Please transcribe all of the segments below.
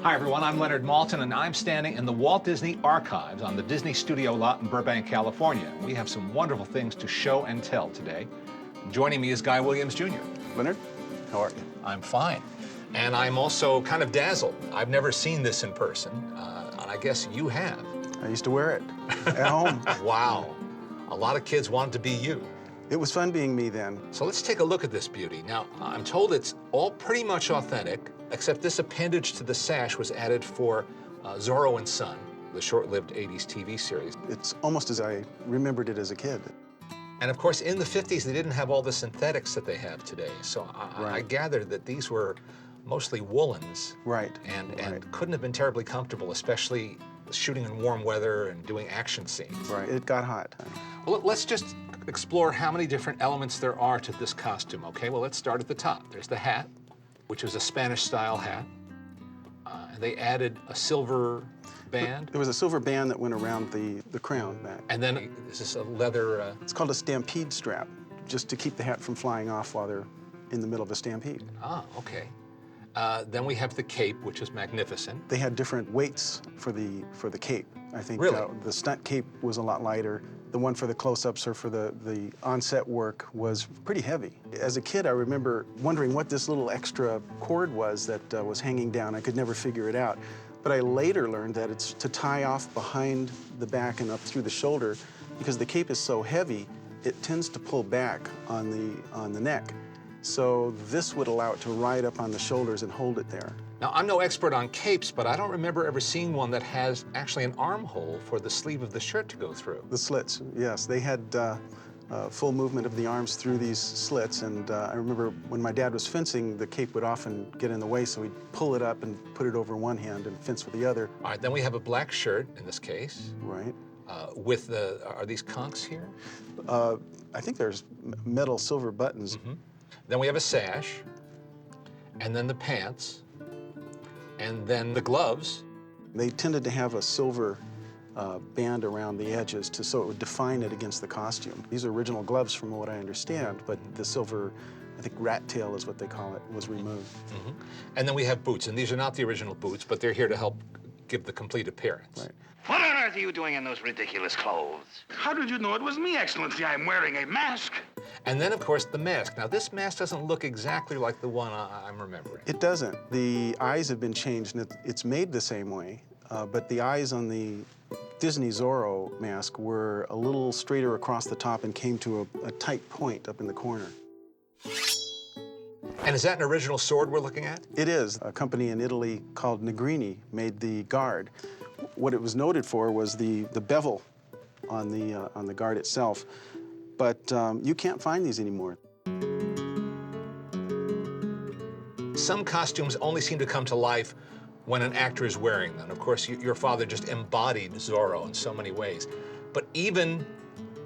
Hi, everyone. I'm Leonard Maltin, and I'm standing in the Walt Disney Archives on the Disney Studio lot in Burbank, California. We have some wonderful things to show and tell today. Joining me is Guy Williams, Jr. Leonard, how are you? I'm fine. And I'm also kind of dazzled. I've never seen this in person, and I guess you have. I used to wear it at home. Wow. A lot of kids wanted to be you. It was fun being me then. So let's take a look at this beauty. Now, I'm told it's all pretty much authentic, except this appendage to the sash was added for Zorro and Son, the short-lived 80s TV series. It's almost as I remembered it as a kid. And of course, in the 50s, they didn't have all the synthetics that they have today. So I Right. gathered that these were mostly woolens. Right. And couldn't have been terribly comfortable, especially shooting in warm weather and doing action scenes. Right. It got hot. Well, let's just explore how many different elements there are to this costume, okay? Well, let's start at the top. There's the hat, which was a Spanish-style hat. And they added a silver band. There was a silver band that went around the crown back. And then is this a leather... It's called a stampede strap, just to keep the hat from flying off while they're in the middle of a stampede. Ah, okay. Then we have the cape, which is magnificent. They had different weights for the cape. I think Really? The stunt cape was a lot lighter. The one for the close-ups or for the on-set work was pretty heavy. As a kid, I remember wondering what this little extra cord was that was hanging down. I could never figure it out. But I later learned that it's to tie off behind the back and up through the shoulder, because the cape is so heavy, it tends to pull back on the neck. So this would allow it to ride up on the shoulders and hold it there. Now, I'm no expert on capes, but I don't remember ever seeing one that has actually an armhole for the sleeve of the shirt to go through. The slits, yes. They had full movement of the arms through these slits, and I remember when my dad was fencing, the cape would often get in the way, so he'd pull it up and put it over one hand and fence with the other. All right, then we have a black shirt in this case. Right. With the, are these conchs here? I think there's metal silver buttons. Mm-hmm. Then we have a sash, and then the pants, and then the gloves. They tended to have a silver band around the edges so it would define it against the costume. These are original gloves from what I understand, but the silver, I think rat tail is what they call it, was removed. Mm-hmm. And then we have boots, and these are not the original boots, but they're here to help give the complete appearance. Right. What on earth are you doing in those ridiculous clothes? How did you know it was me, Excellency? I'm wearing a mask. And then, of course, the mask. Now, this mask doesn't look exactly like the one I'm remembering. It doesn't. The eyes have been changed, and it's made the same way, but the eyes on the Disney Zorro mask were a little straighter across the top and came to a tight point up in the corner. And is that an original sword we're looking at? It is. A company in Italy called Negrini made the guard. What it was noted for was the bevel on the guard itself, but you can't find these anymore. Some costumes only seem to come to life when an actor is wearing them. Of course, your father just embodied Zorro in so many ways. But even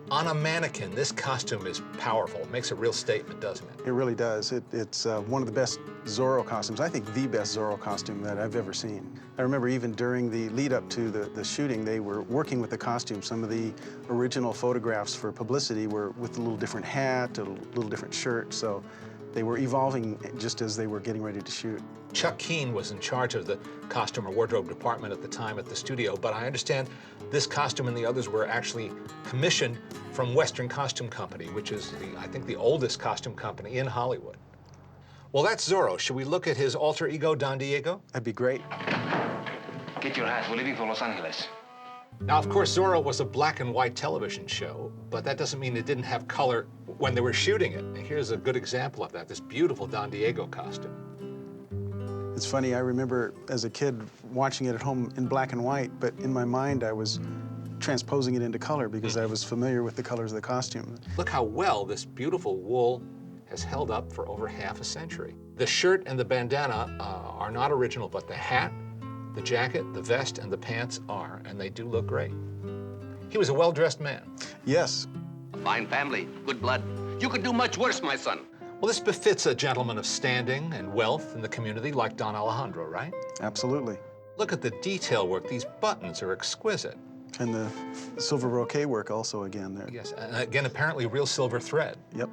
on a mannequin, this costume is powerful. It makes a real statement, doesn't it? It really does. It's one of the best Zorro costumes. I think the best Zorro costume that I've ever seen. I remember even during the lead up to the shooting, they were working with the costume. Some of the original photographs for publicity were with a little different hat, a little different shirt. So they were evolving just as they were getting ready to shoot. Chuck Keane was in charge of the costume or wardrobe department at the time at the studio, but I understand this costume and the others were actually commissioned from Western Costume Company, which is, I think, the oldest costume company in Hollywood. Well, that's Zorro. Should we look at his alter ego, Don Diego? That'd be great. Get your hat. We're leaving for Los Angeles. Now, of course, Zorro was a black and white television show, but that doesn't mean it didn't have color when they were shooting it. And here's a good example of that, this beautiful Don Diego costume. It's funny, I remember as a kid watching it at home in black and white, but in my mind I was transposing it into color because I was familiar with the colors of the costume. Look how well this beautiful wool has held up for over half a century. The shirt and the bandana are not original, but the hat, the jacket, the vest, and the pants are, and they do look great. He was a well-dressed man. Yes. A fine family, good blood. You could do much worse, my son. Well, this befits a gentleman of standing and wealth in the community like Don Alejandro, right? Absolutely. Look at the detail work. These buttons are exquisite. And the silver brocade work also again there. Yes, and again, apparently real silver thread. Yep.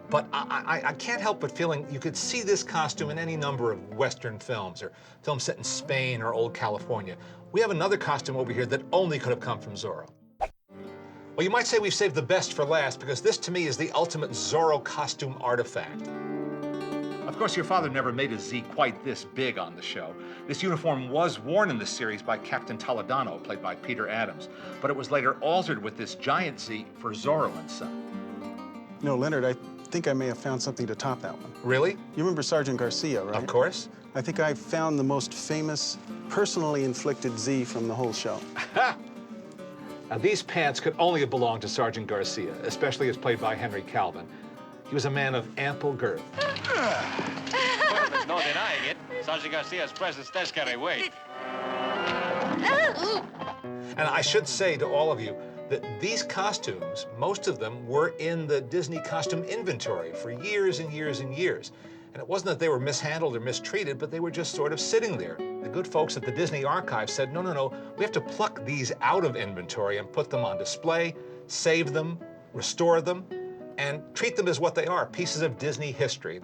But I can't help but feeling you could see this costume in any number of Western films or films set in Spain or old California. We have another costume over here that only could have come from Zorro. Well, you might say we've saved the best for last because this, to me, is the ultimate Zorro costume artifact. Of course, your father never made a Z quite this big on the show. This uniform was worn in the series by Captain Toledano, played by Peter Adams, but it was later altered with this giant Z for Zorro and Son. No, Leonard, I think I may have found something to top that one. Really? You remember Sergeant Garcia, right? Of course. I think I found the most famous, personally inflicted Z from the whole show. Now, these pants could only have belonged to Sergeant Garcia, especially as played by Henry Calvin. He was a man of ample girth. Well, there's no denying it. Sergeant Garcia's presence does carry weight. And I should say to all of you that these costumes, most of them were in the Disney costume inventory for years and years and years. And it wasn't that they were mishandled or mistreated, but they were just sort of sitting there. The good folks at the Disney Archive said, no, we have to pluck these out of inventory and put them on display, save them, restore them, and treat them as what they are, pieces of Disney history.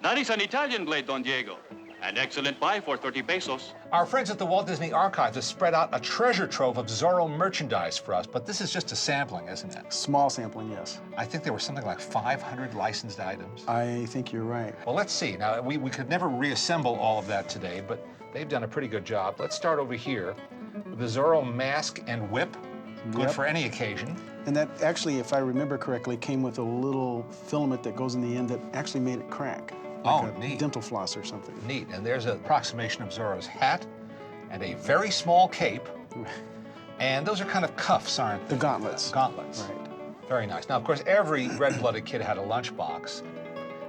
That is an Italian blade, Don Diego. An excellent buy for 30 pesos. Our friends at the Walt Disney Archives have spread out a treasure trove of Zorro merchandise for us, but this is just a sampling, isn't it? Small sampling, yes. I think there were something like 500 licensed items. I think you're right. Well, let's see. Now, we could never reassemble all of that today, but they've done a pretty good job. Let's start over here with the Zorro mask and whip. Good Yep. for any occasion. And that actually, if I remember correctly, came with a little filament that goes in the end that actually made it crack. Oh, Like a neat. dental floss or something. Neat. And there's an approximation of Zorro's hat and a very small cape. And those are kind of cuffs, aren't they? The gauntlets. Gauntlets. Right. Very nice. Now, of course, every red-blooded kid had a lunchbox.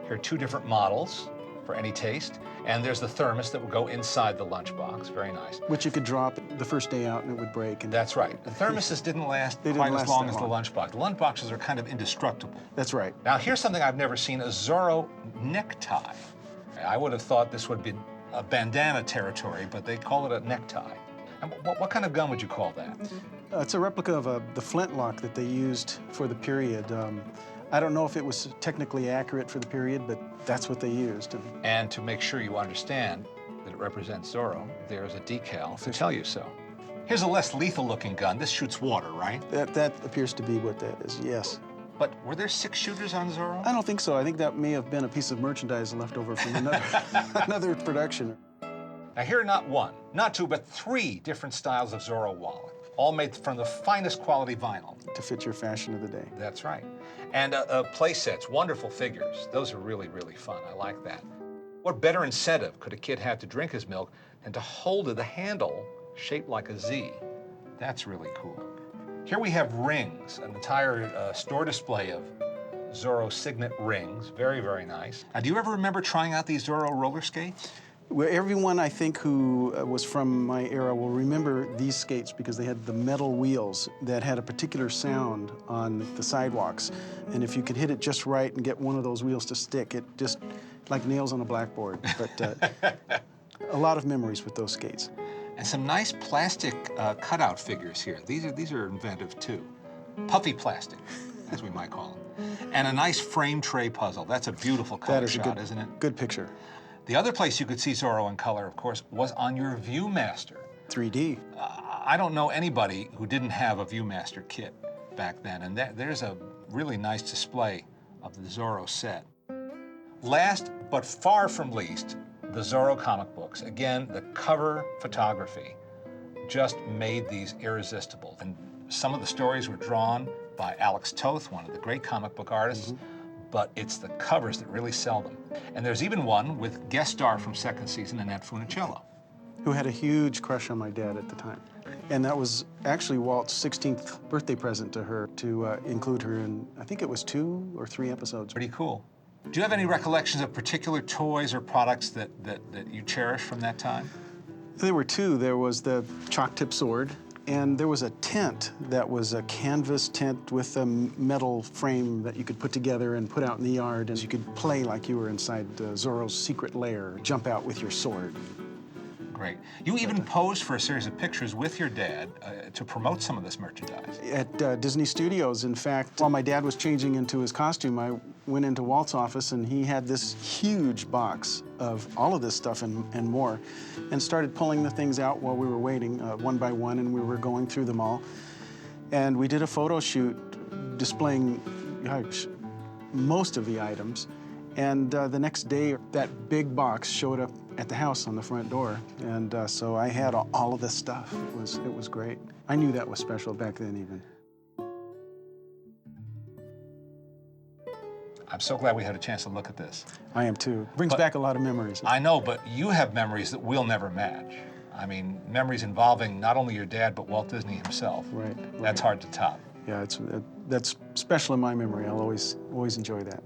Here are two different models for any taste. And there's the thermos that would go inside the lunchbox. Very nice. Which you could drop the first day out and it would break. And That's right. The thermoses didn't last They didn't quite as last long that as the long. lunchbox. The lunchboxes are kind of indestructible. That's right. Now, here's something I've never seen, a Zorro necktie. I would have thought this would be a bandana territory, but they call it a necktie. And what kind of gun would you call that? It's a replica of the flintlock that they used for the period. I don't know if it was technically accurate for the period, but that's what they used. And to make sure you understand that it represents Zorro, there's a decal to tell you so. Here's a less lethal looking gun. This shoots water, right? That appears to be what that is, yes. But were there 6 shooters on Zorro? I don't think so. I think that may have been a piece of merchandise left over from another, another production. Now here are not 1, not 2, but 3 different styles of Zorro wallet, all made from the finest quality vinyl. To fit your fashion of the day. That's right. And play sets, wonderful figures. Those are really, really fun. I like that. What better incentive could a kid have to drink his milk than to hold the handle shaped like a Z? That's really cool. Here we have rings, an entire store display of Zorro signet rings. Very, very nice. Now, do you ever remember trying out these Zorro roller skates? Well, everyone, I think, who was from my era will remember these skates because they had the metal wheels that had a particular sound on the sidewalks. And if you could hit it just right and get one of those wheels to stick, it just like nails on a blackboard. But a lot of memories with those skates. And some nice plastic cutout figures here. These are inventive, too. Puffy plastic, as we might call them. And a nice frame tray puzzle. That's a beautiful color That is shot, a good, isn't it? good picture. The other place you could see Zorro in color, of course, was on your Viewmaster. 3D. I don't know anybody who didn't have a Viewmaster kit back then, and there's a really nice display of the Zorro set. Last, but far from least, the Zorro comic books. Again, the cover photography just made these irresistible. And some of the stories were drawn by Alex Toth, one of the great comic book artists, but it's the covers that really sell them. And there's even one with guest star from second season, Annette Funicello. Who had a huge crush on my dad at the time. And that was actually Walt's 16th birthday present to her, to include her in, I think it was 2 or 3 episodes. Pretty cool. Do you have any recollections of particular toys or products that you cherish from that time? There were 2. There was the chalk tip sword, and there was a tent that was a canvas tent with a metal frame that you could put together and put out in the yard, and you could play like you were inside Zorro's secret lair, jump out with your sword. great. You even posed for a series of pictures with your dad to promote some of this merchandise. At Disney Studios, in fact, while my dad was changing into his costume, I went into Walt's office and he had this huge box of all of this stuff and more, and started pulling the things out while we were waiting, one by one, and we were going through them all. And we did a photo shoot displaying most of the items. And the next day, that big box showed up at the house on the front door. And so I had all of this stuff. It was great. I knew that was special back then even. I'm so glad we had a chance to look at this. I am too. Brings back a lot of memories. I know, but you have memories that we'll never match. I mean, memories involving not only your dad, but Walt Disney himself. Right. That's hard to top. Yeah, that's special in my memory. I'll always enjoy that.